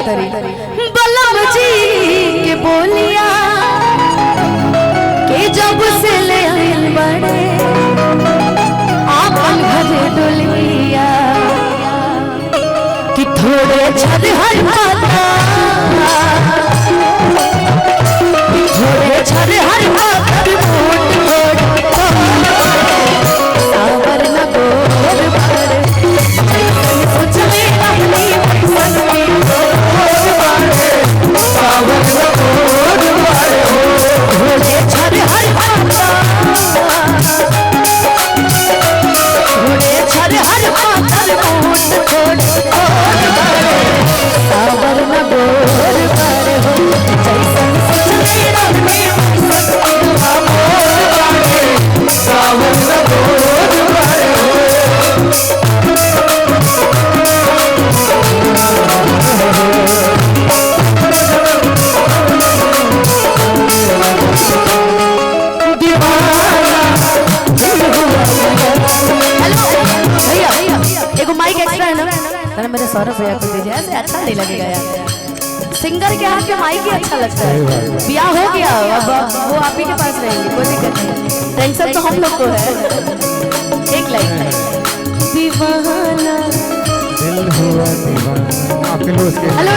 करता रही बलम जी के बोलिया के जब से ले आइल बड़े आपन घरे डोलिया कि थोड़े छल हर माता थोड़े छल हर माता सावर न गोर पर सोच में अपनी मन में गोर पर सावर न गोर पर थोड़े छल हर माता थोड़े छल हर माता थोड़े सावर न गोर पर हो जैसन सोचले रहे सावर न गोर पर हो एगो माइक एक्स्ट्रा है ना मेरे सौरभ भैया को दीजिए ऐसे अच्छा नहीं लगेगा यार सिंगर के हाथ में माइक ही अच्छा लगता है ब्याह हो गया अब वो आप ही के पास रहेंगे कोई दिक्कत नहीं टेंशन तो हम लोग को है एक लाइन दीवाना दिल हुआ दीवाना आपके लिए उसके हेलो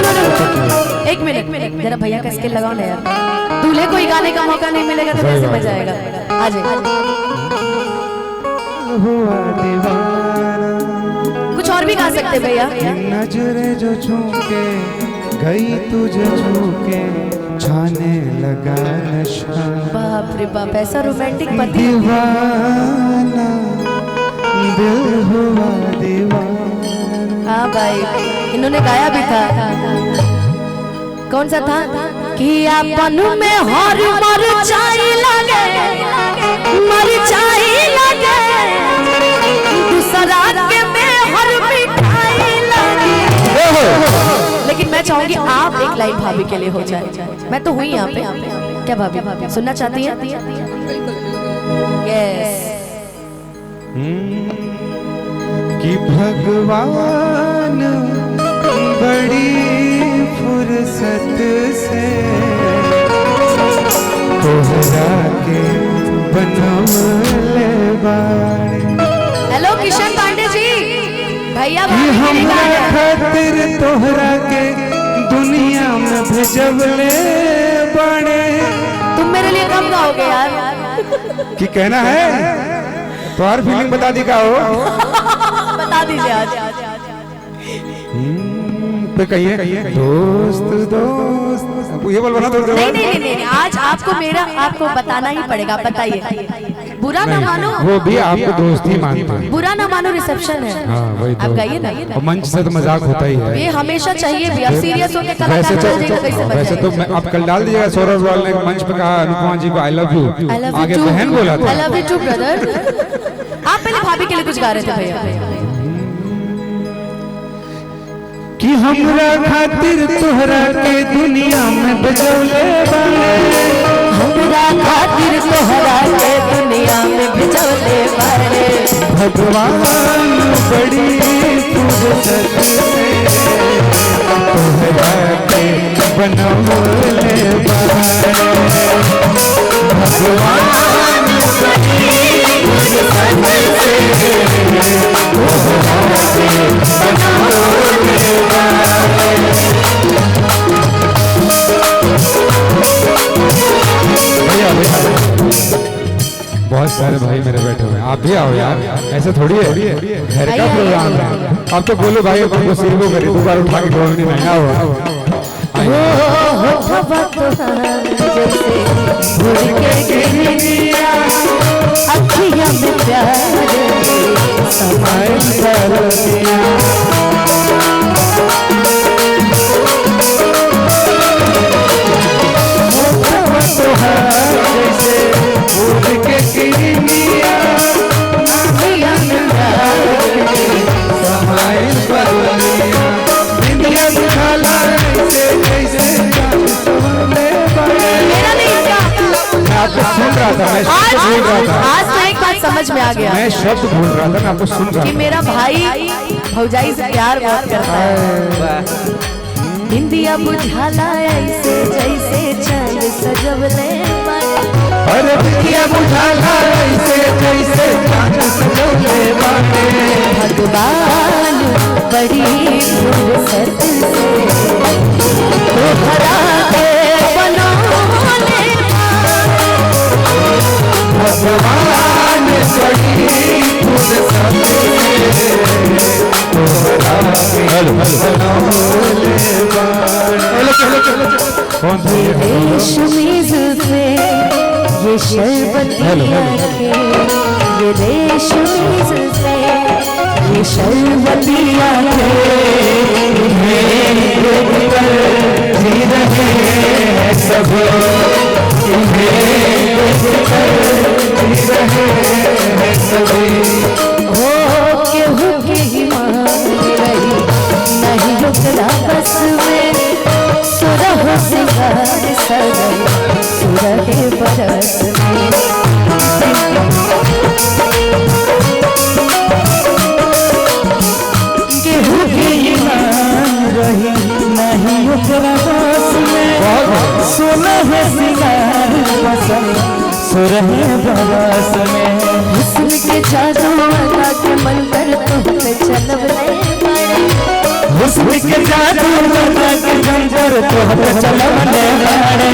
एक मिनट जरा भैया का स्किल लगाओ ना यार दूल्हे को ही गाने का मौका नहीं मिलेगा तो कैसे मजा आएगा आ जाए हुआ दीवाना कुछ और भी गा सकते भैया नजरे जो झूके गई तुझे झूके छाने लगा नशा बाप रे बाप ऐसा रोमांटिक पति दीवाना दिल हुआ दीवाना हाँ भाई इन्होंने गाया भी था कौन सा था कि अपन में हर मर चाई लगे मर चाई लगे दूसरा के में हर मिठाई लगे लेकिन मैं चाहूंगी आप एक लाइन भाभी के लिए हो जाए मैं तो हुई यहाँ पे क्या भाभी सुनना चाहती है यस कि भगवान बड़ी फुर्सत से तोहरा के बनवले बाड़े हेलो किशन पांडे जी भैया हमरा खातिर तोहरा के दुनिया में भेजवले बाड़े तुम मेरे लिए कब गाओगे यार कि कहना है तो और फीलिंग बता दी का हो बता दीजिए आज पे कहिए दोस्त दोस्त ये बोल बना दोस्त नहीं आज आपको बताना ही पड़ेगा बताइए बुरा ना मानो वो भी आपको दोस्त ही मानता है बुरा ना मानो रिसेप्शन है हाँ वही तो आप गाइए ना और मंच से तो मजाक होता ही है ये हमेशा चाहिए भी अब सीरियस होके वैसे तो मैं आप कल डाल दीजिएगा सौरभ रावल ने मंच पे कहा अनुपमा जी को आई लव यू आगे बहन बोला था I love you too brother आप पहले भाभी के लिए कुछ गा रहे थे भैया कि हमरा खातिर तोहरा के दुनिया में बजौले बाड़े हमरा खातिर तोहरा के दुनिया में बजौले बाड़े भगवान बड़ी फुर्सत से तोहरा के बनवले बाड़े भगवान बड़ी फुर्सत से तोहरा के बनवले बहुत सारे भाई मेरे बैठे हुए आप भी आओ यार ऐसे थोड़ी है घर का प्रोग्राम है अब तो बोलो भाई आपको सिर्फ करे दोबारा उठा के ढोल नहीं महंगा हुआ अखियां में प्यार समाए कर दिया आज तो एक बात समझ में आ गया मैं शब्द भूल रहा था मैं आपको सुन रहा कि मेरा भाई भौजाई से प्यार बहुत करता है इंदिया बुझाला ऐसे जैसे चांद सजवले बाटे। अरे इंदिया बुझाला ऐसे जैसे चांद सजवले बाटे। भगवान बड़ी फुर्सत से तोहरा के बनौले। भगवान बड़ी फुर्सत से तोहरा के बनौले बाटे। कौन सी रेशमी जुल्फे ये शरबती आंखें, ये रेशमी जुल्फे ये शरबती आंखें जी रहे हैं सब, हो केहू के ही मान रही नहीं रुकना बस में। सुरह सिंगार सजन सुरहे बरस में। केहू के ही मान रही नहीं रुकना बस में। सुरह सिंगार बसन सुरहे बरस में। हुस्न के जादू लगा के मंतर तुमसे चलवले बाड़े। हुस्न के जादू लगा के मंतर तुमसे चलवले बाड़े।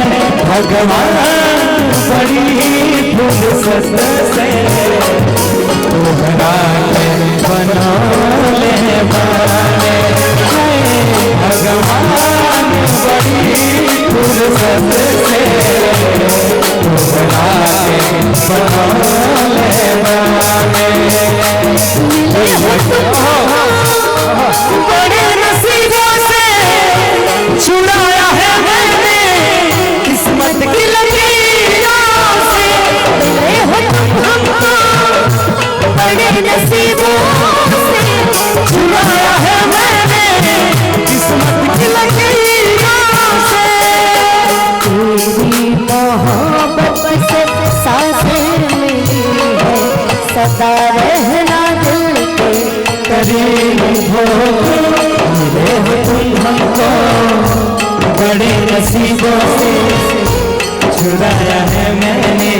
भगवान बड़ी फुर्सत से तोहरा के बनौले बाड़े। भगवान बड़ी फुर्सत से तोहरा के बनौले बाड़े। बड़े नसीबों से छुड़ाया है मैंने किस्मत की लकीरों से। मिले हो हमको बड़े नसीबों से छुड़ाया है मैंने किस्मत की लकीरों से। तेरी मोहब्बत से सांसें मिली है, सदा रहना दिल के करीब हो। मिले हो तुम हमको बड़े नसीबों से छुड़ाया है मैंने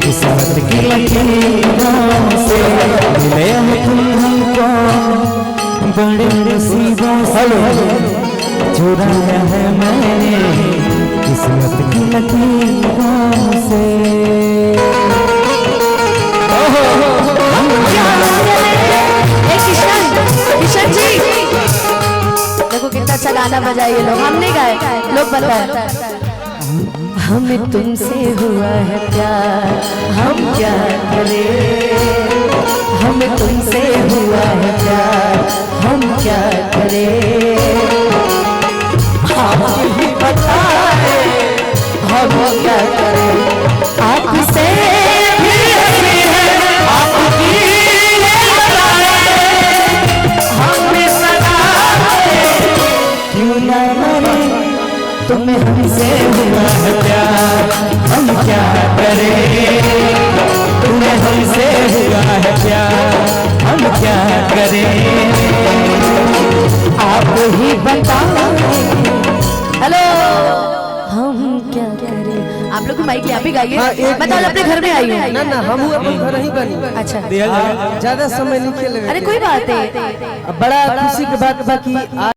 किस्मत की लकीरों से। मिले हो तुम हमको बड़े नसीबों से छुड़ाया है मैंने किस्मत की लकीरों से। किशन जी देखो कितना अच्छा गाना बजाइए लोग। हम नहीं गाए, लोग बताए। हमें तुमसे हुआ है प्यार हम क्या करें। हमें तुमसे हुआ है प्यार हम क्या करें। आप ही बताए हम क्या करें। आपसे भी हंसी है आपकी तुम्हें हमसे हुआ है प्यार हम क्या करें। तुम्हें हमसे हुआ है प्यार हम क्या करें। आप ही बताओ हेलो हम क्या करें। आप लोग को माइक ले आप ही गाइए। बताओ अपने घर में आई हो ना ना हम अपन घर ही बनी। अच्छा ज्यादा समय नहीं खेले। अरे कोई बात है। बड़ा खुशी की बात बाकी